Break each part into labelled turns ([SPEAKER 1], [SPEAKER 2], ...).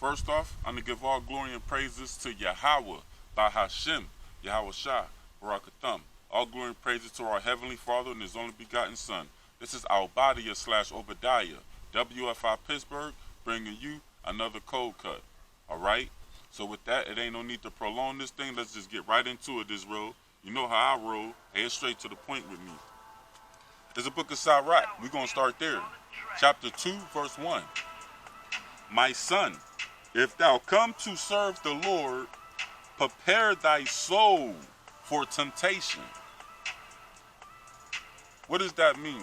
[SPEAKER 1] First off, I'm going to give all glory and praises to Yahweh, by Hashem, Yahweh Shah, Barakatham. All glory and praises to our Heavenly Father and His only begotten Son. This is Al-Badiah / Obadiah, WFI Pittsburgh, bringing you another cold cut. Alright? So with that, it ain't no need to prolong this thing. Let's just get right into it, Israel. You know how I roll. Hey, it's straight to the point with me. It's the book of Sirach. We're going to start there. Chapter 2, verse 1. My son, if thou come to serve the Lord, prepare thy soul for temptation. What does that mean?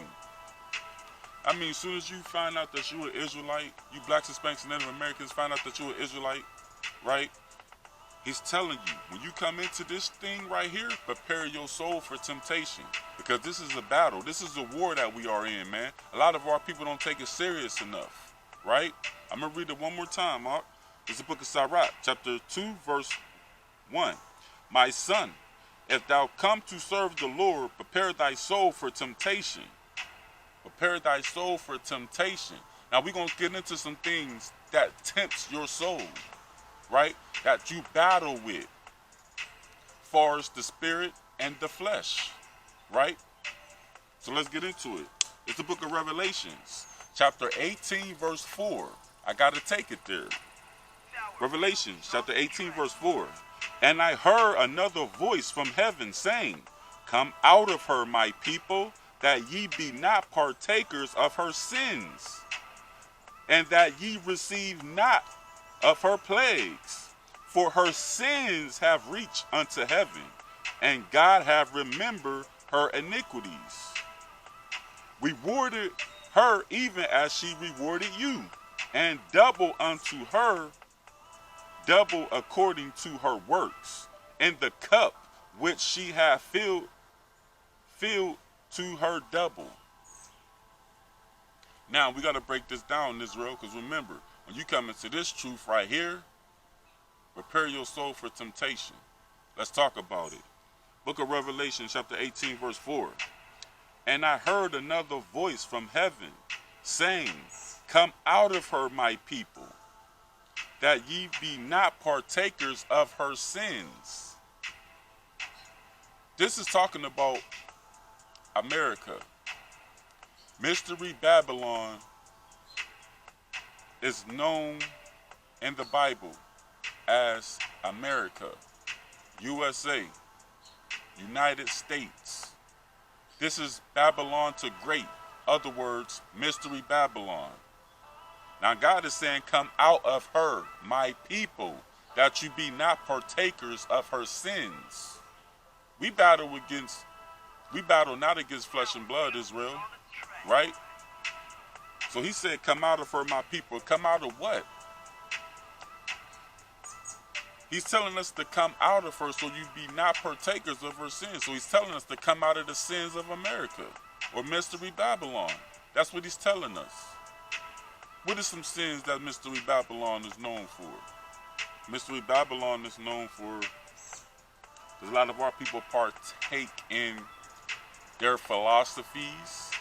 [SPEAKER 1] I mean, as soon as you find out that you're an Israelite, you blacks, Hispanics, and Native Americans find out that you're an Israelite, right? He's telling you, when you come into this thing right here, prepare your soul for temptation. Because this is a battle. This is a war that we are in, man. A lot of our people don't take it serious enough, right? I'm going to read it one more time, Mark. It's the book of Sirach, chapter 2, verse 1. My son, if thou come to serve the Lord, prepare thy soul for temptation. Prepare thy soul for temptation. Now, we're going to get into some things that tempts your soul, right? That you battle with, far as the spirit and the flesh, right? So let's get into it. It's the book of Revelations, chapter 18, verse 4. I got to take it there. Revelations, chapter 18, verse 4. And I heard another voice from heaven saying, come out of her, my people, that ye be not partakers of her sins, and that ye receive not of her plagues. For her sins have reached unto heaven, and God hath remembered her iniquities. Rewarded her even as she rewarded you, and double unto her, double according to her works, and the cup which she hath filled to her double. Now we got to break this down, Israel, because remember, when you come into this truth right here, prepare your soul for temptation. Let's talk about it. Book of Revelation, chapter 18, verse 4. And I heard another voice from heaven saying, come out of her, my people, that ye be not partakers of her sins. This is talking about America. Mystery Babylon is known in the Bible as America, USA, United States. This is Babylon to great. Other words, Mystery Babylon. Now God is saying, come out of her, my people, that you be not partakers of her sins. We battle not against flesh and blood, Israel, right? So he said, come out of her, my people. Come out of what? He's telling us to come out of her so you be not partakers of her sins. So he's telling us to come out of the sins of America or Mystery Babylon. That's what he's telling us. What are some sins that Mystery Babylon is known for? Mystery Babylon is known for, a lot of our people partake in their philosophies,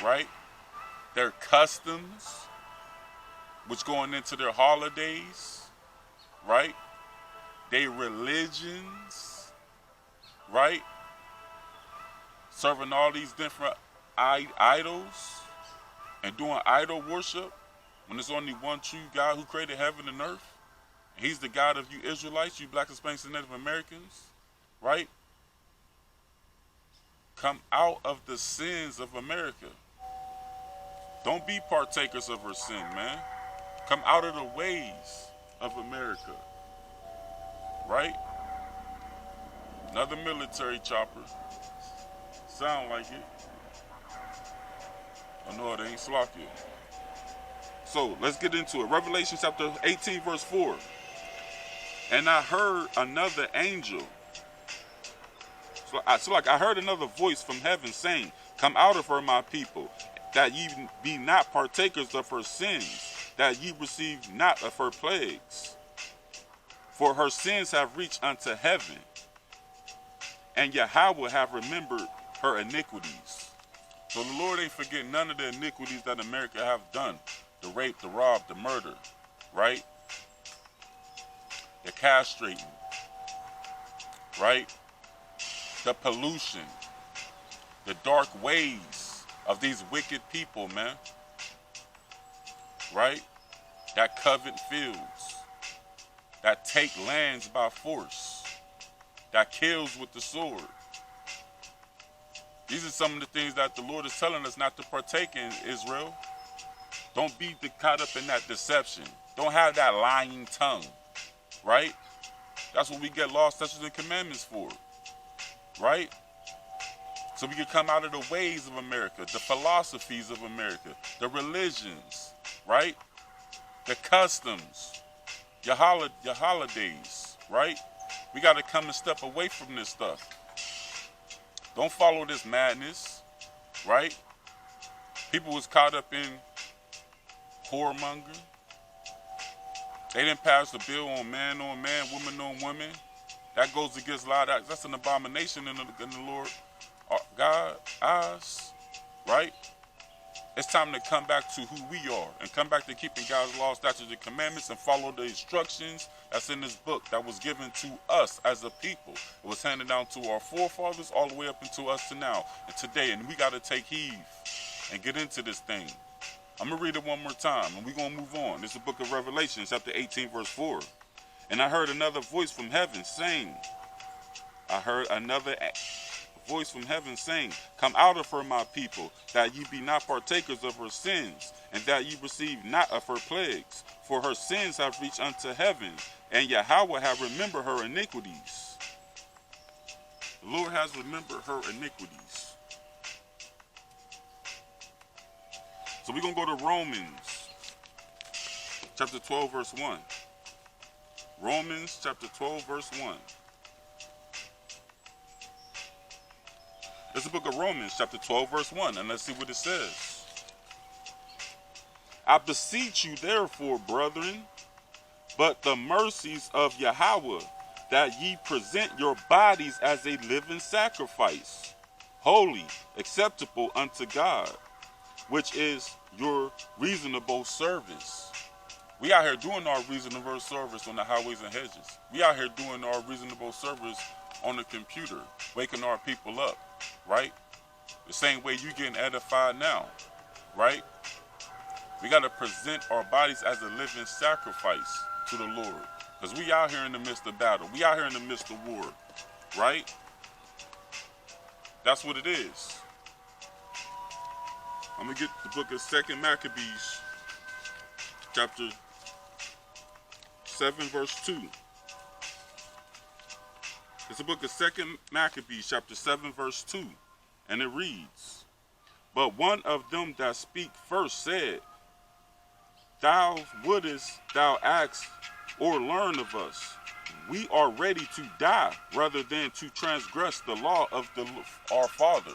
[SPEAKER 1] right? Their customs, which going into their holidays, right? Their religions, right? Serving all these different idols and doing idol worship when there's only one true God who created heaven and earth. And he's the God of you Israelites, you blacks, Hispanics, and Native Americans, right? Come out of the sins of America. Don't be partakers of her sin, man. Come out of the ways of America. Right? Another military chopper. Sound like it. Oh no, it ain't Slovakia. So let's get into it. Revelation chapter 18, verse 4. And I heard another angel. So I heard another voice from heaven saying, come out of her, my people, that ye be not partakers of her sins, that ye receive not of her plagues. For her sins have reached unto heaven, and Yahweh have remembered her iniquities. So the Lord ain't forgetting none of the iniquities that America have done. The rape, the rob, the murder, right? the castrating, right? The pollution, the dark ways of these wicked people, man, right? That covet fields, that take lands by force, that kills with the sword. These are some of the things that the Lord is telling us not to partake in, Israel. Don't be caught up in that deception. Don't have that lying tongue, right? That's what we get law, statutes, and commandments for, right? So we can come out of the ways of America, the philosophies of America, the religions, right? The customs, your holidays, right? We got to come and step away from this stuff. Don't follow this madness, right? People was caught up in whoremonger. They didn't pass the bill on man, woman on woman. That goes against a lot of, that's an abomination in the Lord God eyes, right? It's time to come back to who we are and come back to keeping God's laws, statutes, and commandments and follow the instructions that's in this book that was given to us as a people. It was handed down to our forefathers all the way up into us to now and today. And we got to take heed and get into this thing. I'm going to read it one more time and we're going to move on. This is the book of Revelation, chapter 18, verse 4. And I heard another voice from heaven saying, voice from heaven saying, come out of her, my people, that ye be not partakers of her sins, and that ye receive not of her plagues. For her sins have reached unto heaven, and Yahweh have remembered her iniquities. The Lord has remembered her iniquities. So we're going to go to Romans, chapter 12, verse 1. Romans, chapter 12, verse 1. It's the book of Romans, chapter 12, verse 1, and let's see what it says. I beseech you, therefore, brethren, but the mercies of Yahweh, that ye present your bodies as a living sacrifice, holy, acceptable unto God, which is your reasonable service. We out here doing our reasonable service on the highways and hedges. We out here doing our reasonable service on the computer, waking our people up. Right? The same way you getting edified now, right? We got to present our bodies as a living sacrifice to the Lord. Because we out here in the midst of battle. We out here in the midst of war, right? That's what it is. I'm going to get the book of 2 Maccabees, chapter 7, verse 2. It's the book of 2 Maccabees, chapter 7, verse 2, and it reads, but one of them that speak first said, thou wouldest thou ask or learn of us? We are ready to die rather than to transgress the law of our Father.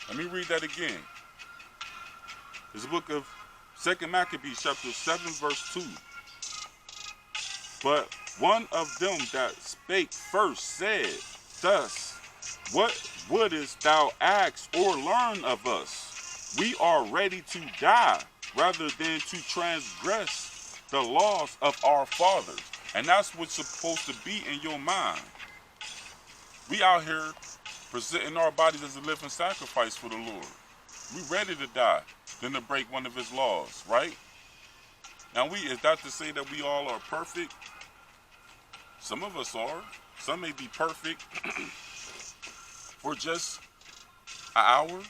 [SPEAKER 1] Let me read that again. It's the book of 2 Maccabees, chapter 7, verse 2. But one of them that spake first said, thus, what wouldest thou ask or learn of us? We are ready to die rather than to transgress the laws of our fathers. And that's what's supposed to be in your mind. We out here presenting our bodies as a living sacrifice for the Lord. We ready to die than to break one of his laws, right? Now is that to say that we all are perfect? Some of us are. Some may be perfect for just an hour.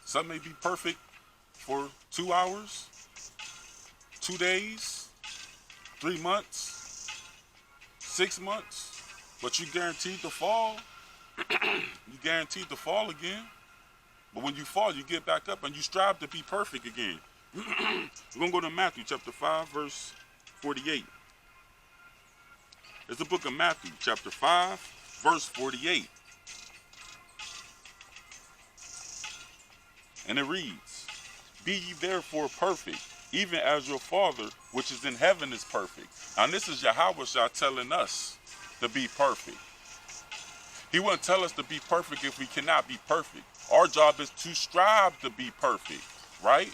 [SPEAKER 1] Some may be perfect for 2 hours, 2 days, 3 months, 6 months. But you guaranteed to fall. You guaranteed to fall again. But when you fall, you get back up and you strive to be perfect again. We're going to go to Matthew chapter 5, verse 48. It's the book of Matthew, chapter 5, verse 48. And it reads, be ye therefore perfect, even as your Father which is in heaven is perfect. Now this is Yahweh telling us to be perfect. He wouldn't tell us to be perfect if we cannot be perfect. Our job is to strive to be perfect, right?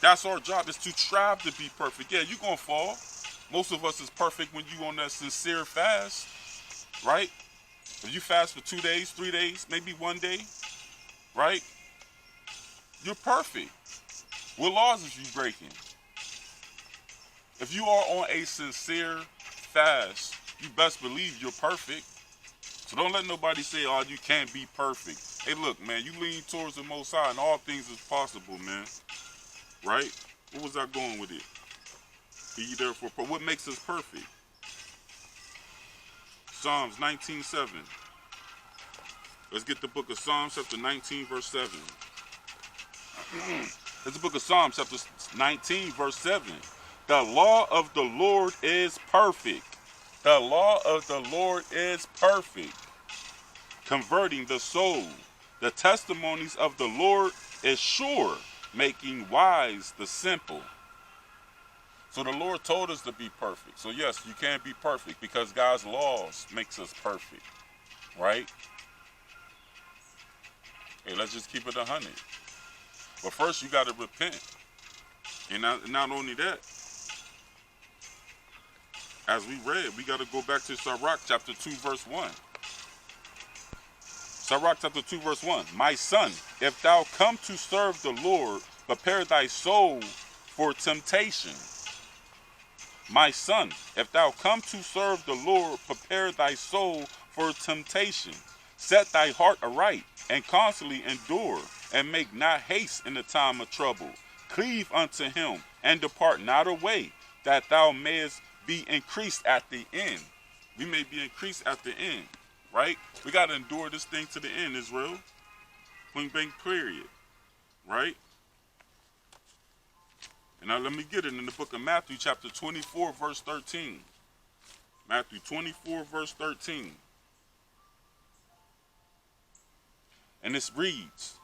[SPEAKER 1] That's our job, is to strive to be perfect. Yeah, you're going to fall. Most of us is perfect when you on that sincere fast, right? If you fast for 2 days, 3 days, maybe 1 day, right? You're perfect. What laws is you breaking? If you are on a sincere fast, you best believe you're perfect. So don't let nobody say, oh, you can't be perfect. Hey, look, man, you lean towards the Most High and all things is possible, man. Right? What was I going with it? Be ye therefore, what makes us perfect? Psalms 19:7. Let's get the book of Psalms chapter 19, verse 7. It's the book of Psalms chapter 19, verse 7. The law of the Lord is perfect. The law of the Lord is perfect, converting the soul. The testimonies of the Lord is sure, making wise the simple. So the Lord told us to be perfect. So yes, you can't be perfect because God's laws makes us perfect, right? Hey, let's just keep it 100. But first you got to repent. And not only that, as we read, we got to go back to Sirach chapter 2, verse 1. Sirach chapter 2, verse 1. My son, if thou come to serve the Lord, prepare thy soul for temptation. My son, if thou come to serve the Lord, prepare thy soul for temptation. Set thy heart aright, and constantly endure, and make not haste in the time of trouble. Cleave unto him, and depart not away, that thou mayest be increased at the end. We may be increased at the end, right? We got to endure this thing to the end, Israel. Point blank, period, right? And now let me get it in the book of Matthew chapter 24, verse 13. Matthew 24, verse 13. And this reads,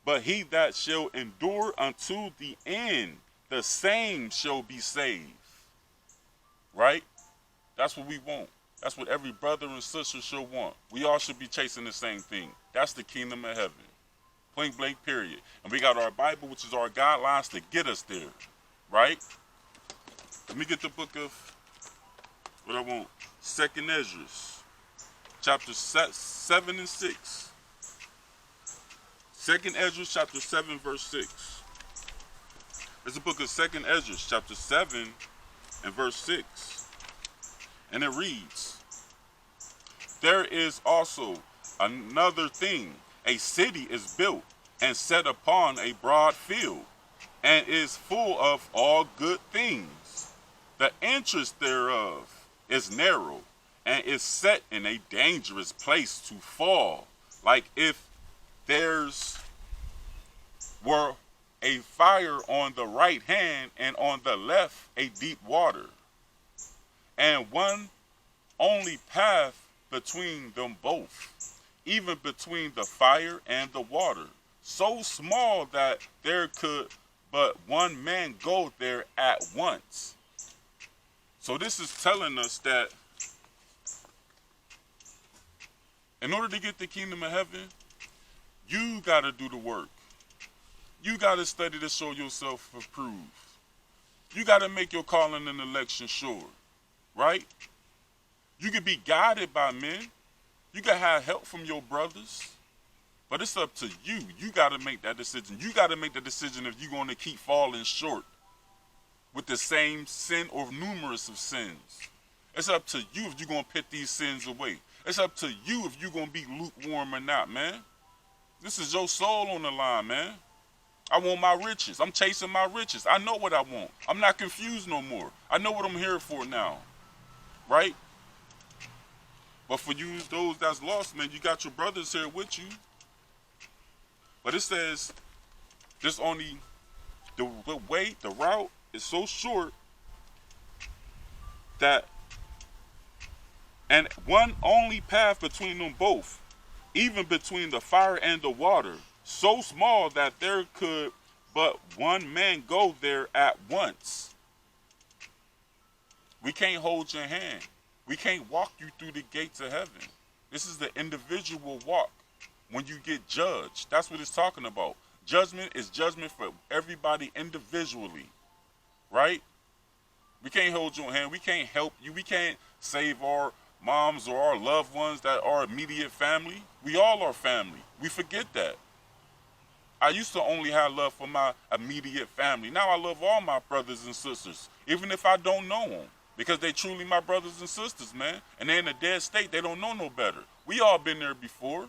[SPEAKER 1] but he that shall endure unto the end, the same shall be saved. Right? That's what we want. That's what every brother and sister should want. We all should be chasing the same thing. That's the kingdom of heaven. Point blank, period. And we got our Bible, which is our guidelines to get us there. Right? Let me get the book of what I want. 2nd Ezra, chapter 7 and 6. 2nd Ezra, chapter 7, verse 6. It's the book of 2nd Ezra, chapter 7 and verse 6. And it reads, there is also another thing. A city is built and set upon a broad field, and is full of all good things. The entrance thereof is narrow, and is set in a dangerous place to fall, like if there's were a fire on the right hand, and on the left a deep water, and one only path between them both, even between the fire and the water, so small that there could but one man go there at once. So this is telling us that in order to get the kingdom of heaven, you got to do the work. You got to study to show yourself approved. You got to make your calling and election sure, right? You can be guided by men. You can have help from your brothers. But it's up to you. You got to make that decision. You got to make the decision if you're going to keep falling short with the same sin or numerous of sins. It's up to you if you're going to put these sins away. It's up to you if you're going to be lukewarm or not, man. This is your soul on the line, man. I want my riches. I'm chasing my riches. I know what I want. I'm not confused no more. I know what I'm here for now, right? But for you, those that's lost, man, you got your brothers here with you. But it says, this only, the route is so short that, and one only path between them both, even between the fire and the water, so small that there could but one man go there at once. We can't hold your hand. We can't walk you through the gates of heaven. This is the individual walk when you get judged. That's what it's talking about. Judgment is judgment for everybody individually, right? We can't hold your hand. We can't help you. We can't save our moms or our loved ones that are immediate family. We all are family. We forget that. I used to only have love for my immediate family. Now I love all my brothers and sisters, even if I don't know them, because they truly my brothers and sisters, man. And they're in a dead state. They don't know no better. We all been there before.